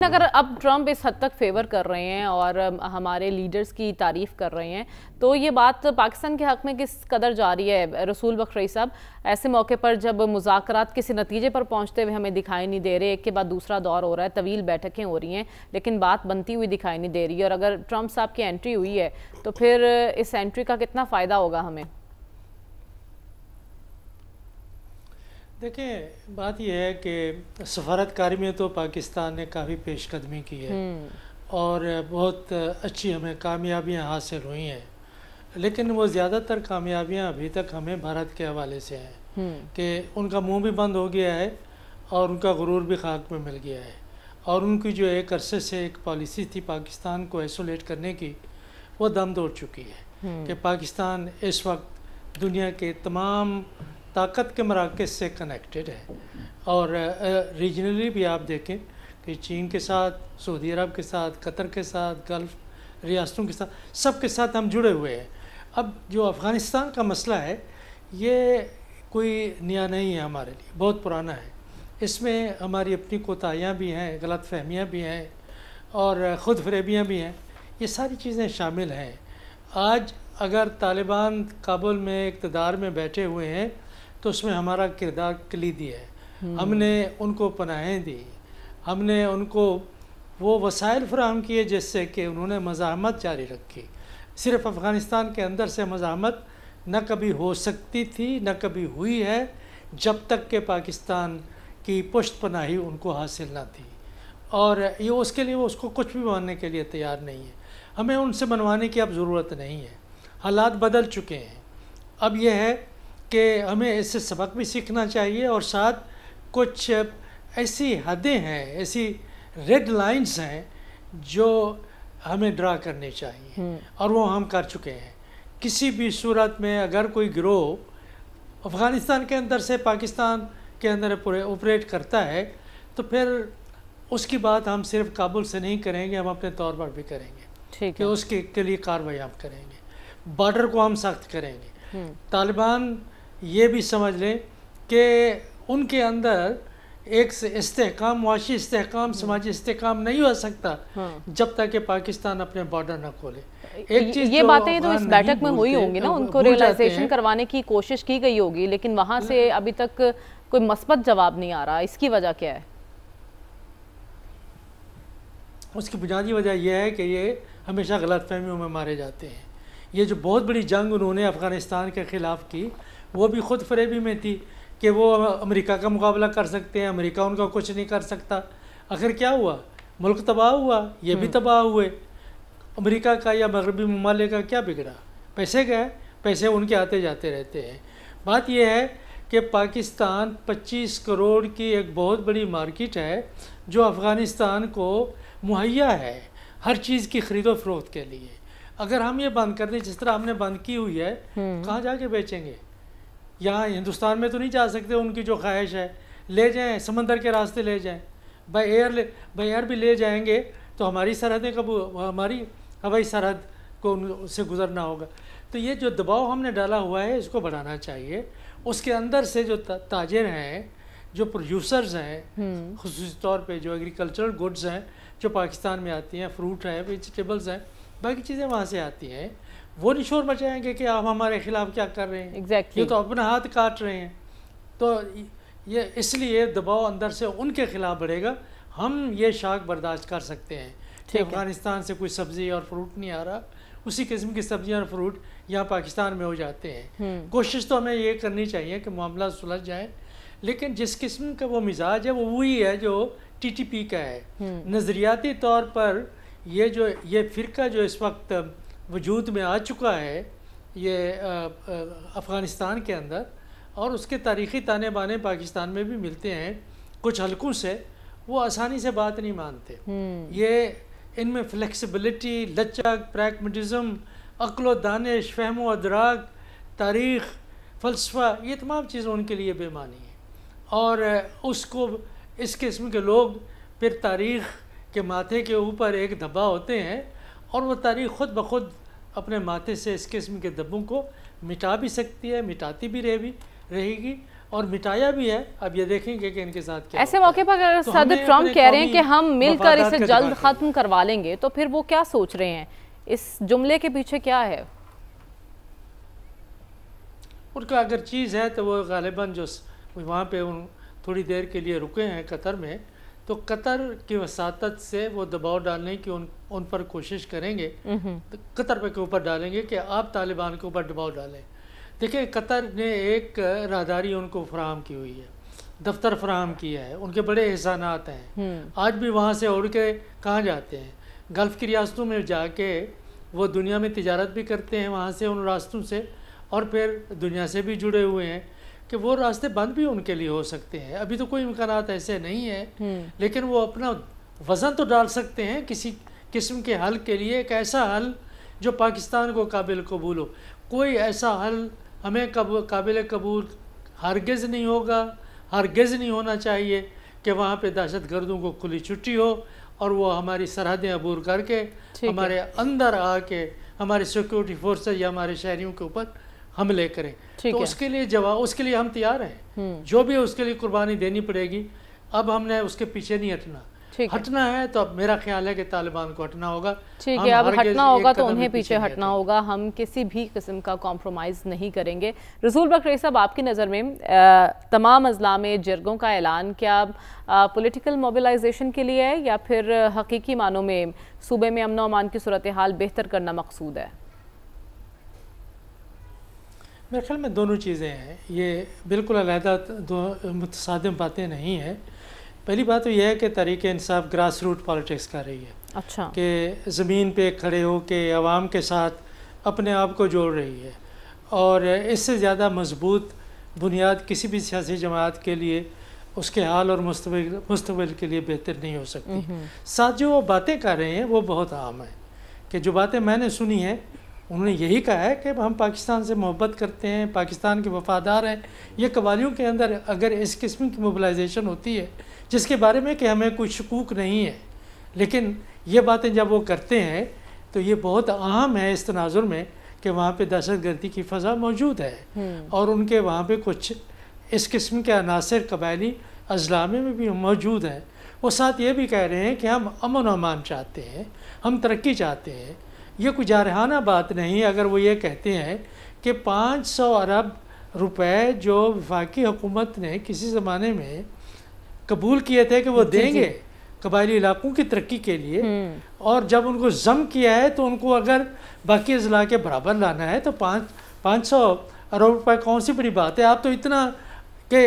अगर अब ट्रंप इस हद तक फेवर कर रहे हैं और हमारे लीडर्स की तारीफ कर रहे हैं तो ये बात पाकिस्तान के हक में किस कदर जा रही है? रसूल बख्श रईस साहब, ऐसे मौके पर जब मुज़ाकरात किसी नतीजे पर पहुंचते हुए हमें दिखाई नहीं दे रहे, एक के बाद दूसरा दौर हो रहा है, तवील बैठकें हो रही हैं लेकिन बात बनती हुई दिखाई नहीं दे रही है, और अगर ट्रंप साहब की एंट्री हुई है तो फिर इस एंट्री का कितना फ़ायदा होगा हमें? देखिए, बात यह है कि सफारतकारी में तो पाकिस्तान ने काफ़ी पेशकदमी की है और बहुत अच्छी हमें कामयाबियां हासिल हुई हैं, लेकिन वो ज़्यादातर कामयाबियां अभी तक हमें भारत के हवाले से हैं कि उनका मुंह भी बंद हो गया है और उनका गुरूर भी खाक में मिल गया है। और उनकी जो एक अरसे से एक पॉलिसी थी पाकिस्तान को आइसोलेट करने की, वो दम तोड़ चुकी है कि पाकिस्तान इस वक्त दुनिया के तमाम ताकत के मराकज़ से कनेक्टेड है। और रीजनली भी आप देखें कि चीन के साथ, सऊदी अरब के साथ, कतर के साथ, गल्फ़ रियासतों के साथ, सब के साथ हम जुड़े हुए हैं। अब जो अफ़गानिस्तान का मसला है, ये कोई नया नहीं है हमारे लिए, बहुत पुराना है। इसमें हमारी अपनी कोताहियाँ भी हैं, गलतफहमियाँ भी हैं और ख़ुद फरेबियाँ भी हैं, ये सारी चीज़ें शामिल हैं। आज अगर तालिबान काबुल में इक़्तिदार में बैठे हुए हैं तो उसमें हमारा किरदार कलीदी है। हमने उनको पनाहें दी, हमने उनको वो वसाइल फराहम किए जिससे कि उन्होंने मज़ाहमत जारी रखी। सिर्फ़ अफ़गानिस्तान के अंदर से मज़ाहमत न कभी हो सकती थी, न कभी हुई है, जब तक कि पाकिस्तान की पुश्त पनाही उनको हासिल ना थी। और ये उसके लिए वो उसको कुछ भी मानने के लिए तैयार नहीं है। हमें उनसे मनवाने की अब ज़रूरत नहीं है, हालात बदल चुके हैं। अब यह है कि हमें इससे सबक भी सीखना चाहिए और साथ कुछ ऐसी हदें हैं, ऐसी रेड लाइंस हैं जो हमें ड्रा करनी चाहिए और वो हम कर चुके हैं। किसी भी सूरत में अगर कोई गिरोह अफ़गानिस्तान के अंदर से पाकिस्तान के अंदर ऑपरेट करता है तो फिर उसकी बात हम सिर्फ काबुल से नहीं करेंगे, हम अपने तौर पर भी करेंगे कि उसके के लिए कार्रवाई हम करेंगे, बॉर्डर को हम सख्त करेंगे। तालिबान ये भी समझ लें कि उनके अंदर एक इस्तेहकाम, मुआशी इस्तेहकाम, समाजी इस्तेहकाम नहीं हो सकता जब तक कि पाकिस्तान अपने बॉर्डर न खोले। एक चीज़ ये बातें तो इस बैठक में हुई होंगी ना, उनको रियलाइजेशन करवाने की कोशिश की गई होगी, लेकिन वहाँ से अभी तक कोई मस्बत जवाब नहीं आ रहा। इसकी वजह क्या है? उसकी बुनियादी वजह यह है कि ये हमेशा गलतफहमियों में मारे जाते हैं। ये जो बहुत बड़ी जंग उन्होंने अफ़गानिस्तान के ख़िलाफ़ की, वो भी ख़ुद फरेबी में थी कि वो अमेरिका का मुकाबला कर सकते हैं, अमेरिका उनका कुछ नहीं कर सकता। आखिर क्या हुआ? मुल्क तबाह हुआ, ये भी तबाह हुए। अमेरिका का या मगरबी ममालिक का क्या बिगड़ा? पैसे गए, पैसे उनके आते जाते रहते हैं। बात यह है कि पाकिस्तान 25 करोड़ की एक बहुत बड़ी मार्केट है जो अफ़गानिस्तान को मुहैया है हर चीज़ की ख़रीदो फरोख्त के लिए। अगर हम ये बंद कर दें जिस तरह हमने बंद की हुई है, कहाँ जाके बेचेंगे? यहाँ हिंदुस्तान में तो नहीं जा सकते। उनकी जो ख्वाहिश है ले जाएं, समंदर के रास्ते ले जाएं, बाय एयर भी ले जाएंगे तो हमारी सरहदें कब, हमारी हवाई सरहद को उससे गुजरना होगा। तो ये जो दबाव हमने डाला हुआ है इसको बढ़ाना चाहिए। उसके अंदर से जो ताजिर हैं, जो प्रोड्यूसर्स हैं, ख़ुसूसी तौर पे जो एग्रीकल्चरल गुड्स हैं जो पाकिस्तान में आती हैं, फ्रूट हैं, वेजिटेबल्स हैं, बाकी चीज़ें वहाँ से आती हैं, वो नहीं शोर मचाएंगे कि आप हमारे खिलाफ क्या कर रहे हैं। Exactly. ये तो अपना हाथ काट रहे हैं। तो ये इसलिए दबाव अंदर से उनके खिलाफ बढ़ेगा। हम ये शाख बर्दाश्त कर सकते हैं कि अफ़गानिस्तान से कोई सब्ज़ी और फ्रूट नहीं आ रहा, उसी किस्म की सब्ज़ियाँ और फ्रूट यहाँ पाकिस्तान में हो जाते हैं। कोशिश तो हमें ये करनी चाहिए कि मामला सुलझ जाए, लेकिन जिस किस्म का वो मिजाज है वो वही है जो TTP का है। नज़रियाती तौर पर ये फ़िरका जो इस वक्त वजूद में आ चुका है ये अफ़गानिस्तान के अंदर, और उसके तारीख़ी ताने बाने पाकिस्तान में भी मिलते हैं कुछ हलकों से, वो आसानी से बात नहीं मानते। ये इनमें फ्लेक्सिबिलिटी, लचक, प्रैग्मेटिज़म, अक्ल व दानिश, फ़हम व अदराक, तारीख़, फ़लसफ़ा, ये तमाम चीज़ें उनके लिए बेमानी है। और उसको इस किस्म के लोग फिर तारीख़ के माथे के ऊपर एक धब्बा होते हैं और वो तारीख़ ख़ुद ब खुद अपने माथे से इस किस्म के धब्बों को मिटा भी सकती है, मिटाती भी रहेगी और मिटाया भी है। अब ये देखेंगे कि इनके साथ क्या ऐसे मौके पर अगर सदर ट्रम्प कह रहे हैं कि हम मिलकर इसे जल्द खत्म करवा लेंगे, तो फिर वो क्या सोच रहे हैं? इस जुमले के पीछे क्या है? उनका अगर चीज़ है तो वो गालिबन जो वहाँ पे उन थोड़ी देर के लिए रुके हैं कतर में, तो कतर की वसातत से वो दबाव डालने की उन पर कोशिश करेंगे, तो कतर पे के ऊपर डालेंगे कि आप तालिबान के ऊपर दबाव डालें। देखिए, कतर ने एक राहदारी उनको फराहम की हुई है, दफ्तर फराहम किया है, उनके बड़े एहसानात हैं। आज भी वहाँ से उड़ के कहाँ जाते हैं, गल्फ़ की रियासतों में जाके वो दुनिया में तिजारत भी करते हैं वहाँ से, उन रास्तों से, और फिर दुनिया से भी जुड़े हुए हैं कि वो रास्ते बंद भी उनके लिए हो सकते हैं। अभी तो कोई इम्कानात ऐसे नहीं है, लेकिन वो अपना वज़न तो डाल सकते हैं किसी किस्म के हल के लिए, एक ऐसा हल जो पाकिस्तान को काबिल कबूल हो। कोई ऐसा हल हमें काबिल कबूल हरगिज़ नहीं होगा, हरगिज़ नहीं होना चाहिए कि वहाँ पे दहशत गर्दों को खुली छुट्टी हो और वो हमारी सरहदें अबूर करके हमारे अंदर आके हमारे सिक्योरिटी फोर्सेज या हमारे शहरियों के ऊपर हमले करें। तो उसके लिए उसके लिए हम तैयार हैं, जो भी उसके लिए कुर्बानी देनी पड़ेगी। अब हमने उसके पीछे नहीं हटना है, तो अब मेरा ख्याल है कि तालिबान को हटना होगा। ठीक है, अब हटना होगा तो उन्हें पीछे हटना होगा, हम किसी भी किस्म का कॉम्प्रोमाइज़ नहीं करेंगे। रसूल बख्श रईस साहब, आपकी नज़र में तमाम अजला में जरगों का ऐलान क्या पॉलिटिकल मोबिलाइजेशन के लिए है या फिर हकीकी मानों में सूबे में अमन अमान की सूरत हाल बेहतर करना मकसूद है? मेरे ख्याल में दोनों चीज़ें हैं, ये बिल्कुल अलहदा दो मुतसादिम बातें नहीं हैं। पहली बात तो यह है कि Tehreek Insaf grass root politics कर रही है। अच्छा। कि ज़मीन पे खड़े हो के आवाम के साथ अपने आप को जोड़ रही है, और इससे ज़्यादा मजबूत बुनियाद किसी भी सियासी जमात के लिए उसके हाल और मुस्तकबिल के लिए बेहतर नहीं हो सकती। साथ जो वो बातें कर रहे हैं वो बहुत आम है, कि जो बातें मैंने सुनी हैं उन्होंने यही कहा है कि हम पाकिस्तान से मोहब्बत करते हैं, पाकिस्तान के वफ़ादार हैं। ये कवालियों के अंदर अगर इस किस्म की मोबिलाइजेशन होती है जिसके बारे में कि हमें कोई शकूक नहीं है, लेकिन ये बातें जब वो करते हैं तो ये बहुत अहम है इस तनाजुर में कि वहाँ पे दहशतगर्दी की फ़ज़ा मौजूद है और उनके वहाँ पे कुछ इस किस्म के अनासर कबायली अजला में भी मौजूद हैं। वो साथ ये भी कह रहे हैं कि हम अमन अमान चाहते हैं, हम तरक्की चाहते हैं। ये कोई जारहाना बात नहीं अगर वो ये कहते हैं कि 500 अरब रुपए जो वफाकी हुकूमत ने किसी ज़माने में कबूल किए थे कि वो देंगे कबायली इलाकों की तरक्की के लिए, और जब उनको जम किया है तो उनको अगर बाकी अजला के बराबर लाना है तो 500 अरब रुपए कौन सी बड़ी बात है। आप तो इतना कि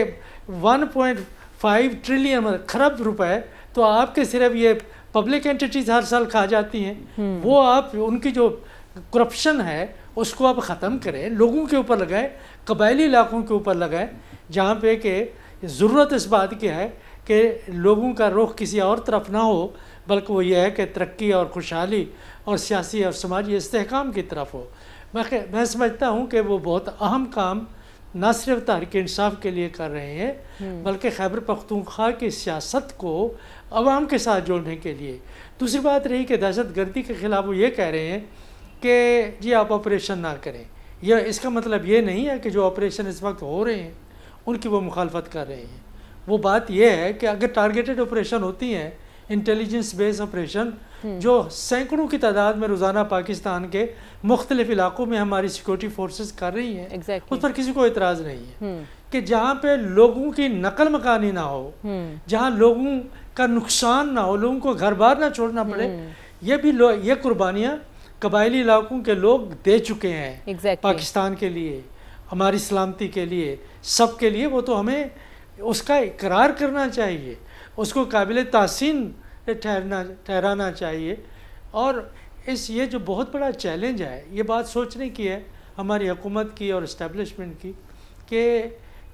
1.5 ट्रिलियन खरब रुपए तो आपके सिर्फ ये पब्लिक एंटिटीज़ हर साल खा जाती हैं। वो आप उनकी जो करप्शन है उसको आप ख़त्म करें, लोगों के ऊपर लगाएं, कबायली इलाकों के ऊपर लगाएं, जहाँ पे कि ज़रूरत इस बात की है कि लोगों का रुख किसी और तरफ ना हो, बल्कि वो ये है कि तरक्की और खुशहाली और सियासी और समाजी इस्तेहकाम की तरफ हो। मैं समझता हूँ कि वो बहुत अहम काम न सिर्फ तहरीक इंसाफ के लिए कर रहे हैं बल्कि खैबर पख्तूनख्वा की सियासत को अवाम के साथ जोड़ने के लिए। दूसरी बात रही कि दहशत गर्दी के ख़िलाफ़ वो ये कह रहे हैं कि जी आप ऑपरेशन ना करें। यह इसका मतलब ये नहीं है कि जो ऑपरेशन इस वक्त हो रहे हैं उनकी वो मुखालफत कर रहे हैं। वो बात यह है कि अगर टारगेटेड ऑपरेशन होती हैं, इंटेलिजेंस बेस्ड ऑपरेशन जो सैकड़ों की तादाद में रोज़ाना पाकिस्तान के मुख्तलिफ इलाकों में हमारी सिक्योरिटी फोर्सेस कर रही हैं, उस पर किसी को एतराज़ नहीं है। कि जहाँ पे लोगों की नकल मकानी ना हो, जहाँ लोगों का नुकसान ना हो, लोगों को घर बार ना छोड़ना पड़े, ये कुर्बानियाँ कबायली इलाकों के लोग दे चुके हैं पाकिस्तान के लिए, हमारी सलामती के लिए, सब के लिए। वो तो हमें उसका इकरार करना चाहिए, उसको काबिल तासीन ठहराना चाहिए। और ये जो बहुत बड़ा चैलेंज है, ये बात सोचने की है हमारी हुकूमत की और इस्टेब्लिशमेंट की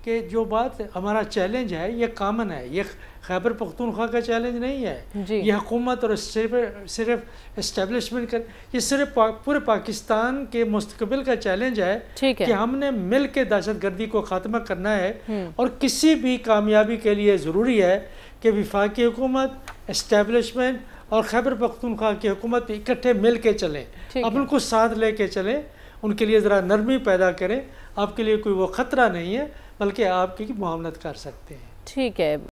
कि जो बात हमारा चैलेंज है ये कॉमन है, ये खैबर पख्तूनख्वा का चैलेंज नहीं है, ये हुकूमत और सिर्फ इस्टेब्लिशमेंट का, ये सिर्फ पूरे पाकिस्तान के मुस्तकबिल का चैलेंज है कि हमने मिल के दहशत गर्दी को ख़त्म करना है। और किसी भी कामयाबी के लिए ज़रूरी है कि वफाकी हुकूमत, इस्टेब्लिशमेंट और खैबर पख्तूनख्वा की हुकूमत इकट्ठे मिल के चलें, अब उनको साथ ले कर चलें, उनके लिए ज़रा नरमी पैदा करें। आपके लिए कोई वो ख़तरा नहीं है, बल्कि आपकी मामलत कर सकते हैं। ठीक है।